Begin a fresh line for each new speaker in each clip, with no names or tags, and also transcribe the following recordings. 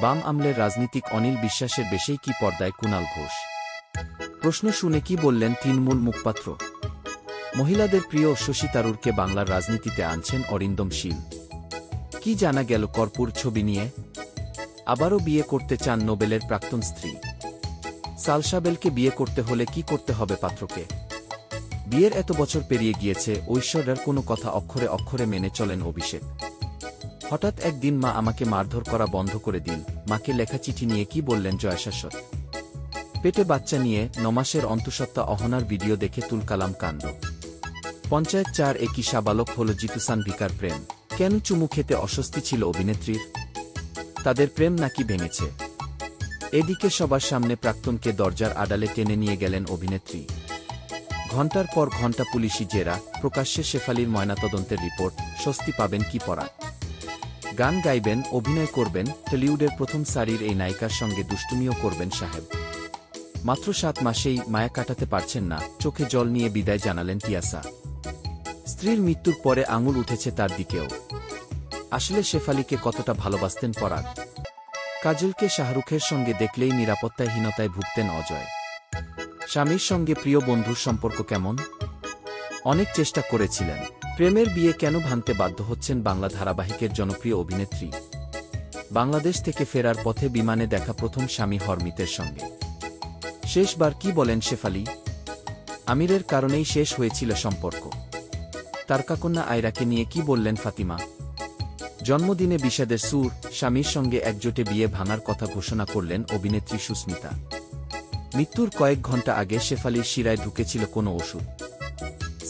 বাম আমলের রাজনীতিক অনিল বিশ্বাসের বেশেই কি পর্দায় কুণাল ঘোষ? প্রশ্ন শুনে কি বললেন তৃণমূল মুখপাত্র? মহিলাদের প্রিয় শশী থারুরকে বাংলার রাজনীতিতে আনছেন অরিন্দম শীল। কি জানা গেল কর্পূর ছবি নিয়ে? আবারও বিয়ে করতে চান নোবেলের প্রাক্তন স্ত্রী। সালসাবেলকে বিয়ে করতে হলে কি করতে হবে পাত্রকে? বিয়ের এত বছর পেরিয়ে গিয়েছে, ঐশ্বর্যার কোনো কথা অক্ষরে অক্ষরে মেনে চলেন অভিষেক। হঠাৎ একদিন মা আমাকে মারধর করা বন্ধ করে দিন, মাকে লেখা চিঠি নিয়ে কি বললেন জয়া শাশ্বত। পেটে বাচ্চা নিয়ে 9 মাসের অন্তঃসত্ত্বা অহনার ভিডিও দেখে তুলকালাম কাণ্ড। পঞ্চায়েত 4 একই সাবালক হল জিতুসান ভিকার প্রেম। কেন চুমু খেতে অস্বস্তি ছিল অভিনেত্রীর? তাদের প্রেম নাকি ভেঙেছে? এদিকে সবার সামনে প্রাক্তনকে দরজার আড়ালে টেনে নিয়ে গেলেন অভিনেত্রী। ঘণ্টার পর ঘণ্টা পুলিশি জেরা, প্রকাশ্যে শেফালির ময়নাতদন্তের রিপোর্ট। স্বস্তি পাবেন কি পড়া? গান গাইবেন, অভিনয় করবেন, টলিউডের প্রথম সারির এই নায়িকার সঙ্গে দুষ্টুমিও করবেন সাহেব। মাত্র 7 মাসেই মায়া কাটাতে পারছেন না, চোখে জল নিয়ে বিদায় জানালেন তিয়াসা। স্ত্রীর মৃত্যুর পরে আঙুল উঠেছে তার দিকেও। আসলে শেফালিকে কতটা ভালোবাসতেন পরাগ? কাজলকে শাহরুখের সঙ্গে দেখলেই নিরাপত্তাহীনতায় ভুগতেন অজয়। স্বামীর সঙ্গে প্রিয় বন্ধুর সম্পর্ক কেমন? অনেক চেষ্টা করেছিলেন। প্রেমের বিয়ে কেন ভাঙতে বাধ্য হচ্ছেন বাংলা ধারাবাহিকের জনপ্রিয় অভিনেত্রী? বাংলাদেশ থেকে ফেরার পথে বিমানে দেখা প্রথম স্বামী হরমিতের সঙ্গে। শেষবার কি বলেন শেফালি? আমিরের কারণেই শেষ হয়েছিল সম্পর্ক। তারকাকন্যা আয়রাকে নিয়ে কি বললেন ফাতিমা? জন্মদিনে বিষাদের সুর, স্বামীর সঙ্গে একজোটে বিয়ে ভাঙার কথা ঘোষণা করলেন অভিনেত্রী সুস্মিতা। মৃত্যুর কয়েক ঘণ্টা আগে শেফালির শিরায় ঢুকেছিল কোনো ওষুধ,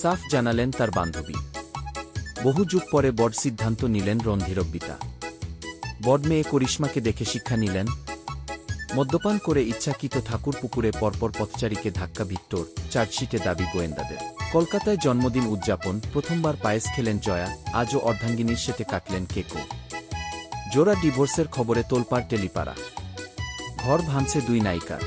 সাফ জানালেন তার বান্ধবী। বহু যুগ পরে বড় সিদ্ধান্ত নিলেন রণধীরবিতা। বড় মেয়ে করিশ্মাকে দেখে শিক্ষা নিলেন। মদ্যপান করে ইচ্ছাকৃত ঠাকুর পুকুরে পরপর পথচারীকে ধাক্কা ভিক্টর, চার্জশিটে দাবি গোয়েন্দাদের। কলকাতায় জন্মদিন উদযাপন, প্রথমবার পায়েস খেলেন জয়া, আজও অর্ধাঙ্গিনীর সেটে কাটলেন কেকো। জোড়া ডিভোর্সের খবরে তোলপাড় টেলিপাড়া। ঘর ভাঙছে 2 নায়িকার।